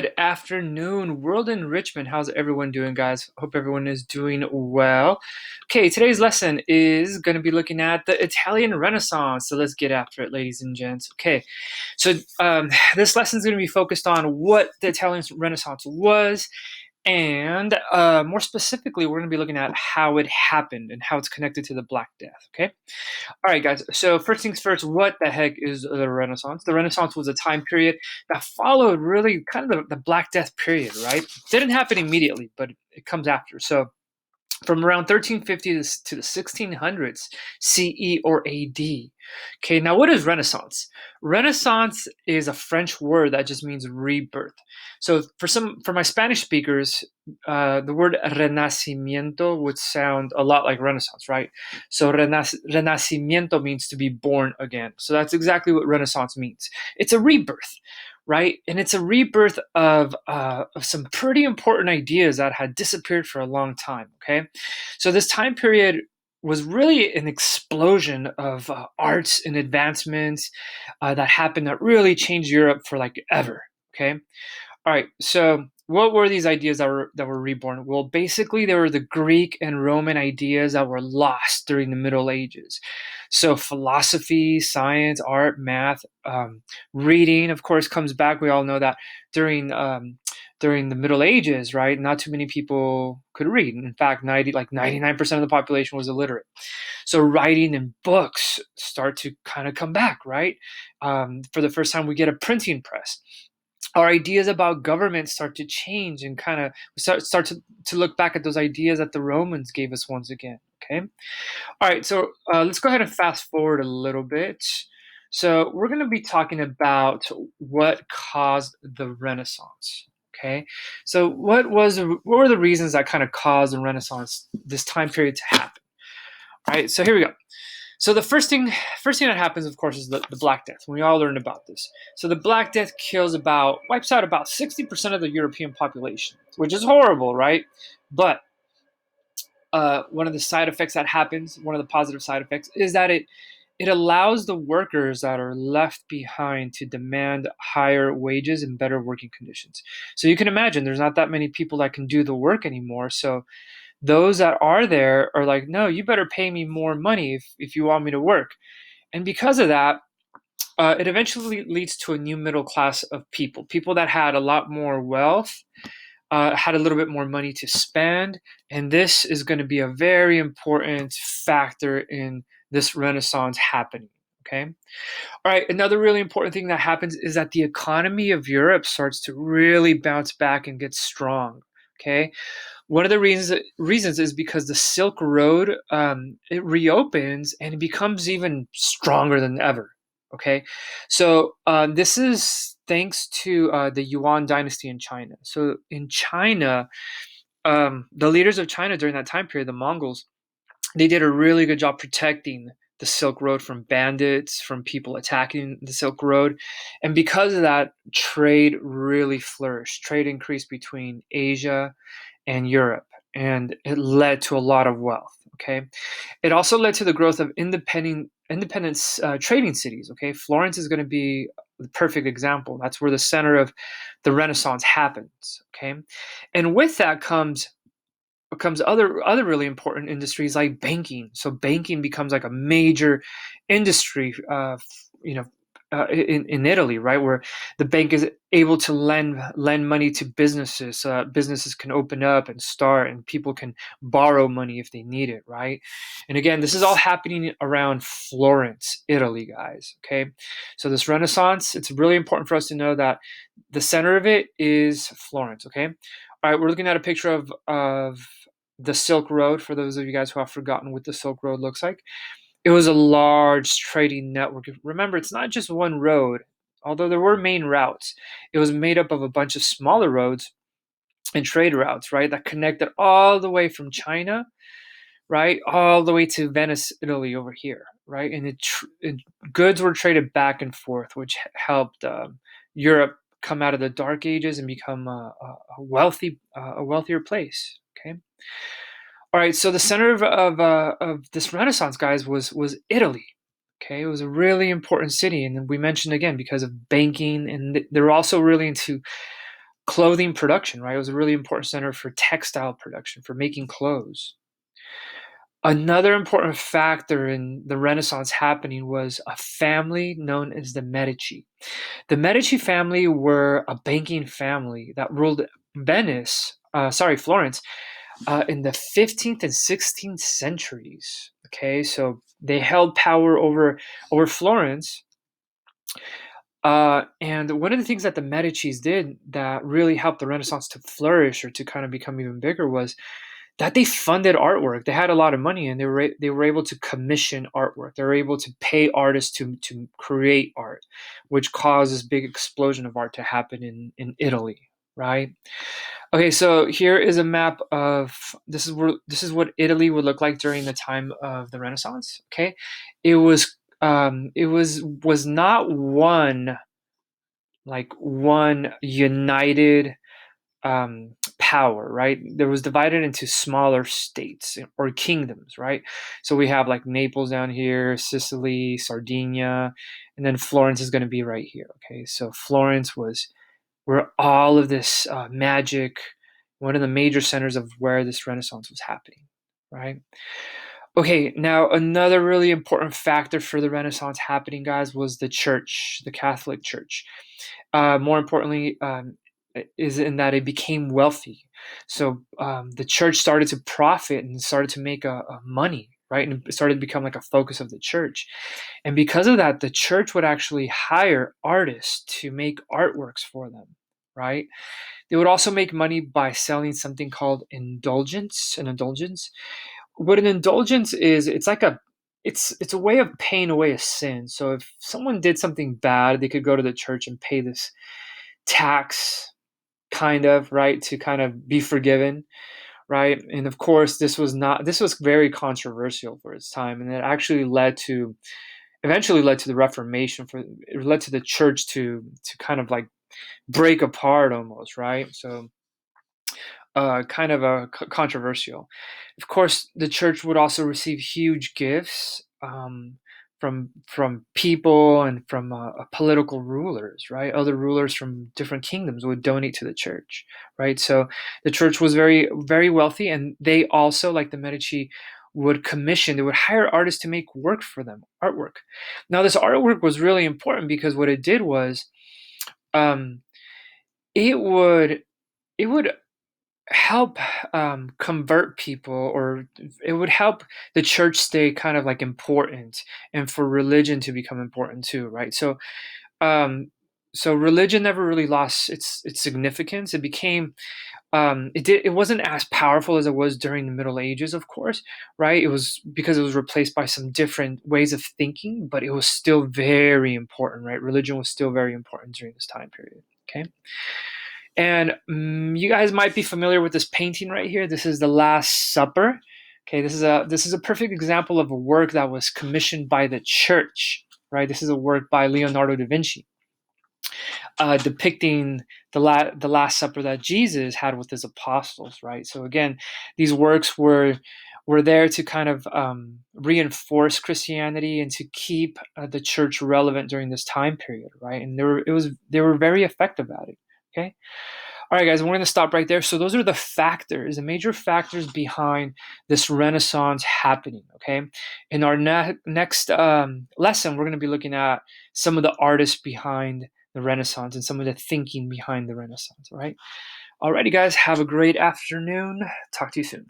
Good afternoon, world enrichment. How's everyone doing, guys? Hope everyone is doing well. Okay, today's lesson is going to be looking at the Italian Renaissance. So let's get after it, ladies and gents. Okay, so this lesson is going to be focused on what the Italian Renaissance was, and more specifically, we're going to be looking at how it happened and how it's connected to the Black Death. Okay. All right, guys. So first things first, what the heck is the Renaissance? The Renaissance was a time period that followed really kind of the Black Death period, right? Didn't happen immediately, but it comes after. So from around 1350 to the 1600s CE or AD. Okay, now what is Renaissance? Renaissance is a French word that just means rebirth. So for my Spanish speakers, the word renacimiento would sound a lot like Renaissance, right? So renacimiento means to be born again. So that's exactly what Renaissance means. It's a rebirth, right? And it's a rebirth of some pretty important ideas that had disappeared for a long time. Okay, so this time period was really an explosion of arts and advancements that happened that really changed Europe for like ever. Okay, all right. So what were these ideas that were reborn? Well, basically, they were the Greek and Roman ideas that were lost during the Middle Ages. So philosophy, science, art, math, reading, of course, comes back. We all know that during during the Middle Ages, right? Not too many people could read. In fact, 99% of the population was illiterate. So writing and books start to kind of come back, right? For the first time, we get a printing press. Our ideas about government start to change and kind of start to look back at those ideas that the Romans gave us once again. Okay. All right. So let's go ahead and fast forward a little bit. So we're going to be talking about what caused the Renaissance. Okay. So what were the reasons that kind of caused the Renaissance, this time period to happen? All right. So here we go. So the first thing that happens, of course, is the Black Death. We all learned about this. So the Black Death wipes out about 60% of the European population, which is horrible, right? But one of the side effects that happens, one of the positive side effects, is that it allows the workers that are left behind to demand higher wages and better working conditions. So you can imagine there's not that many people that can do the work anymore. So those that are there are like, no, you better pay me more money if you want me to work. And because of that, it eventually leads to a new middle class of people that had a lot more wealth, had a little bit more money to spend. And this is going to be a very important factor in this Renaissance happening. Okay. All right. Another really important thing that happens is that the economy of Europe starts to really bounce back and get strong. Okay. One of the reasons is because the Silk Road, it reopens and it becomes even stronger than ever. Okay, so this is thanks to the Yuan dynasty in China. So in China, the leaders of China during that time period, the Mongols, they did a really good job protecting the Silk Road from bandits, from people attacking the Silk Road. And because of that, trade really flourished. Trade increased between Asia and Europe, and it led to a lot of wealth. Okay, it also led to the growth of independent trading cities. Okay, Florence is going to be the perfect example. That's where the center of the Renaissance happens. Okay, and with that comes other really important industries like banking. So banking becomes like a major industry, you know, in Italy, right, where the bank is able to lend money to businesses, so that businesses can open up and start, and people can borrow money if they need it, right? And again, this is all happening around Florence, Italy, guys. Okay, so this Renaissance, it's really important for us to know that the center of it is Florence. Okay, all right, we're looking at a picture of the Silk Road. For those of you guys who have forgotten what the Silk Road looks like, it was a large trading network. Remember, it's not just one road, although there were main routes. It was made up of a bunch of smaller roads and trade routes, right, that connected all the way from China, right, all the way to Venice, Italy over here, right? And goods were traded back and forth, which helped Europe come out of the Dark Ages and become a wealthier place. Okay. All right, so the center of this Renaissance, guys, was Italy. Okay, it was a really important city, and we mentioned again because of banking, and they were also really into clothing production, right? It was a really important center for textile production, for making clothes. Another important factor in the Renaissance happening was a family known as the Medici. The Medici family were a banking family that ruled Florence, in the 15th and 16th centuries. Okay, so they held power over Florence. And one of the things that the Medicis did that really helped the Renaissance to flourish or to kind of become even bigger was that they funded artwork. They had a lot of money, and they were able to commission artwork. They were able to pay artists to create art, which caused this big explosion of art to happen in Italy, right? Okay, so here is a map of this is what Italy would look like during the time of the Renaissance. Okay, it was not one united power, right? There was divided into smaller states or kingdoms, right? So we have like Naples down here, Sicily, Sardinia, and then Florence is going to be right here. Okay, so Florence was where all of this magic, one of the major centers of where this Renaissance was happening, right? Okay, now another really important factor for the Renaissance happening, guys, was the church, the Catholic Church. More importantly, is in that it became wealthy. So the church started to profit and started to make a money, right? And it started to become like a focus of the church. And because of that, the church would actually hire artists to make artworks for them, right? They would also make money by selling something called indulgence. An indulgence. What an indulgence is, it's a way of paying away a sin. So if someone did something bad, they could go to the church and pay this tax, kind of, right, to kind of be forgiven, right? And of course, this was very controversial for its time, and it actually eventually led to the Reformation. It led to the church to kind of like break apart almost, right? So kind of controversial. Of course, the church would also receive huge gifts from people and from political rulers, right? Other rulers from different kingdoms would donate to the church, right? So the church was very, very wealthy, and they also, like the Medici, they would hire artists to make work for them, artwork. Now, this artwork was really important because what it did was, um, it would it would help convert people, or it would help the church stay kind of like important, and for religion to become important too, right? Um so religion never really lost its significance. It became it wasn't as powerful as it was during the Middle Ages, of course, right? It was because it was replaced by some different ways of thinking, but it was still very important, right? Religion was still very important during this time period. Okay. And you guys might be familiar with this painting right here. This is the Last Supper. Okay, this is a perfect example of a work that was commissioned by the church, right? This is a work by Leonardo da Vinci, depicting the Last Supper that Jesus had with his apostles, right? So again, these works were there to kind of reinforce Christianity and to keep the church relevant during this time period, right? And they were very effective at it. Okay. All right, guys, we're going to stop right there. So those are the major factors behind this Renaissance happening. Okay, in our next lesson, we're going to be looking at some of the artists behind the Renaissance and some of the thinking behind the Renaissance. All right. Alrighty, guys, have a great afternoon. Talk to you soon.